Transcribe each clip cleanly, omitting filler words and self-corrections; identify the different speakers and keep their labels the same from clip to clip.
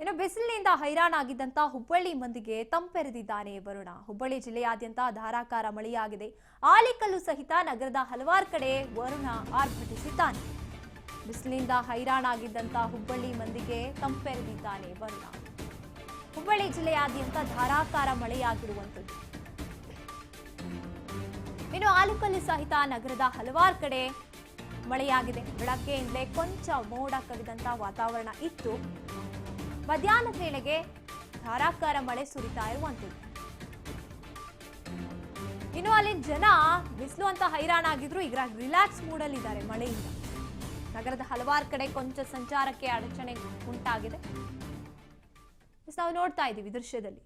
Speaker 1: ಇನ್ನು ಬಿಸಿಲಿನಿಂದ ಹೈರಾಣಾಗಿದ್ದಂತ ಹುಬ್ಬಳ್ಳಿ ಮಂದಿಗೆ ತಂಪೆರೆದಿದ್ದಾನೆ ವರುಣ. ಹುಬ್ಬಳ್ಳಿ ಜಿಲ್ಲೆಯಾದ್ಯಂತ ಧಾರಾಕಾರ ಮಳೆಯಾಗಿದೆ. ಆಲಿಕಲ್ಲು ಸಹಿತ ನಗರದ ಹಲವಾರು ಕಡೆ ವರುಣ ಆರ್ಭಟಿಸಿದ್ದಾನೆ. ಬಿಸಿಲಿನಿಂದ ಹೈರಾಣಾಗಿದ್ದಂತ ಹುಬ್ಬಳ್ಳಿ ಮಂದಿಗೆ ತಂಪೆರೆದಿದ್ದಾನೆ ವರುಣ. ಹುಬ್ಬಳ್ಳಿ ಜಿಲ್ಲೆಯಾದ್ಯಂತ ಧಾರಾಕಾರ ಮಳೆಯಾಗಿರುವಂತದ್ದು. ಇನ್ನು ಆಲಿಕಲ್ಲು ಸಹಿತ ನಗರದ ಹಲವಾರು ಕಡೆ ಮಳೆಯಾಗಿದೆ. ಬೆಳಗ್ಗೆಯಿಂದಲೇ ಕೊಂಚ ಮೋಡ ಕವಿದಂತ ವಾತಾವರಣ ಇತ್ತು. ಮಧ್ಯಾಹ್ನದ ವೇಳೆಗೆ ಧಾರಾಕಾರ ಮಳೆ ಸುರಿತಾ ಇರುವಂತದ್ದು. ಇನ್ನು ಅಲ್ಲಿನ ಜನ ಬಿಸಿಲು ಅಂತ ಹೈರಾಣಾಗಿದ್ರು, ಈಗ ರಿಲ್ಯಾಕ್ಸ್ ಮೂಡಲ್ಲಿ ಇದ್ದಾರೆ ಮಳೆಯಿಂದ. ನಗರದ ಹಲವಾರು ಕಡೆ ಕೊಂಚ ಸಂಚಾರಕ್ಕೆ ಅಡಚಣೆ ಉಂಟಾಗಿದೆ. ನಾವು ನೋಡ್ತಾ ಇದ್ದೀವಿ ದೃಶ್ಯದಲ್ಲಿ.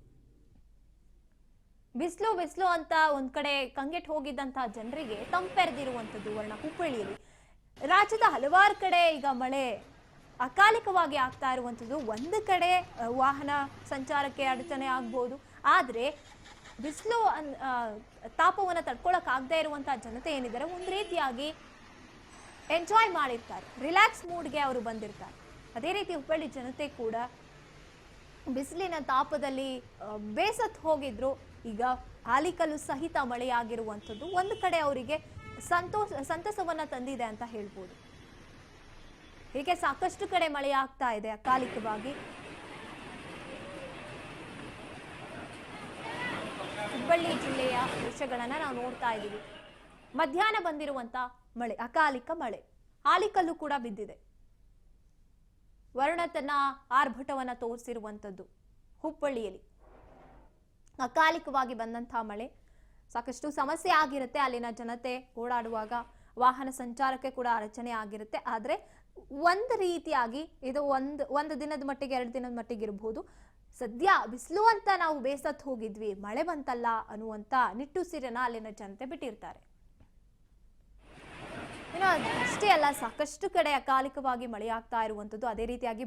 Speaker 1: ಬಿಸಿಲು ಬಿಸಿಲು ಅಂತ ಒಂದ್ ಕಡೆ ಕಂಗೆಟ್ ಹೋಗಿದ್ದಂತಹ ಜನರಿಗೆ ತಂಪೆರೆದಿರುವಂತದ್ದು ವರ್ಣ ಹುಬ್ಬಳ್ಳಿಯಲ್ಲಿ. ರಾಜ್ಯದ ಹಲವಾರು ಕಡೆ ಈಗ ಮಳೆ ಅಕಾಲಿಕವಾಗಿ ಆಗ್ತಾ ಇರುವಂಥದ್ದು. ಒಂದು ಕಡೆ ವಾಹನ ಸಂಚಾರಕ್ಕೆ ಅಡಚಣೆ ಆಗ್ಬೋದು, ಆದರೆ ಬಿಸಿಲು ತಾಪವನ್ನು ತಡ್ಕೊಳಕ್ ಆಗದೆ ಇರುವಂತಹ ಜನತೆ ಏನಿದ್ದಾರೆ ಒಂದು ರೀತಿಯಾಗಿ ಎಂಜಾಯ್ ಮಾಡಿರ್ತಾರೆ, ರಿಲ್ಯಾಕ್ಸ್ ಮೂಡ್ಗೆ ಅವರು ಬಂದಿರ್ತಾರೆ. ಅದೇ ರೀತಿ ಹುಬ್ಬಳ್ಳಿ ಜನತೆ ಕೂಡ ಬಿಸಿಲಿನ ತಾಪದಲ್ಲಿ ಬೇಸತ್ತು ಹೋಗಿದ್ರು. ಈಗ ಆಲಿಕಲ್ಲು ಸಹಿತ ಮಳೆಯಾಗಿರುವಂಥದ್ದು ಒಂದು ಕಡೆ ಅವರಿಗೆ ಸಂತಸವನ್ನ ತಂದಿದೆ ಅಂತ ಹೇಳ್ಬೋದು. ಹೀಗೆ ಸಾಕಷ್ಟು ಕಡೆ ಮಳೆ ಆಗ್ತಾ ಇದೆ ಅಕಾಲಿಕವಾಗಿ. ಹುಬ್ಬಳ್ಳಿ ಜಿಲ್ಲೆಯ ದೃಶ್ಯಗಳನ್ನ ನಾವು ನೋಡ್ತಾ ಇದ್ದೀವಿ. ಮಧ್ಯಾಹ್ನ ಬಂದಿರುವಂತ ಮಳೆ, ಅಕಾಲಿಕ ಮಳೆ, ಆಲಿಕಲ್ಲು ಕೂಡ ಬಿದ್ದಿದೆ. ವರುಣ ತನ್ನ ಆರ್ಭಟವನ್ನ ತೋರಿಸಿರುವಂತದ್ದು ಹುಬ್ಬಳ್ಳಿಯಲ್ಲಿ. ಅಕಾಲಿಕವಾಗಿ ಬಂದಂತಹ ಮಳೆ ಸಾಕಷ್ಟು ಸಮಸ್ಯೆ ಆಗಿರುತ್ತೆ. ಅಲ್ಲಿನ ಜನತೆ ಓಡಾಡುವಾಗ ವಾಹನ ಸಂಚಾರಕ್ಕೆ ಕೂಡ ಅಡಚಣೆ ಆಗಿರುತ್ತೆ. ಆದ್ರೆ ಒಂದು ರೀತಿಯಾಗಿ ಇದು ಒಂದು ದಿನದ ಮಟ್ಟಿಗೆ, 2 ದಿನದ ಮಟ್ಟಿಗೆ ಇರಬಹುದು. ಸದ್ಯ ಬಿಸಿಲು ಅಂತ ನಾವು ಬೇಸತ್ತು ಹೋಗಿದ್ವಿ, ಮಳೆ ಬಂತಲ್ಲ ಅನ್ನುವಂತ ನಿಟ್ಟುಸಿರನ್ನ ಅಲ್ಲಿನ ಜನತೆ ಬಿಟ್ಟಿರ್ತಾರೆ. ಇನ್ನು ಅಷ್ಟೇ ಅಲ್ಲ, ಸಾಕಷ್ಟು ಕಡೆ ಅಕಾಲಿಕವಾಗಿ ಮಳೆ ಆಗ್ತಾ ಇರುವಂತದ್ದು. ಅದೇ ರೀತಿಯಾಗಿ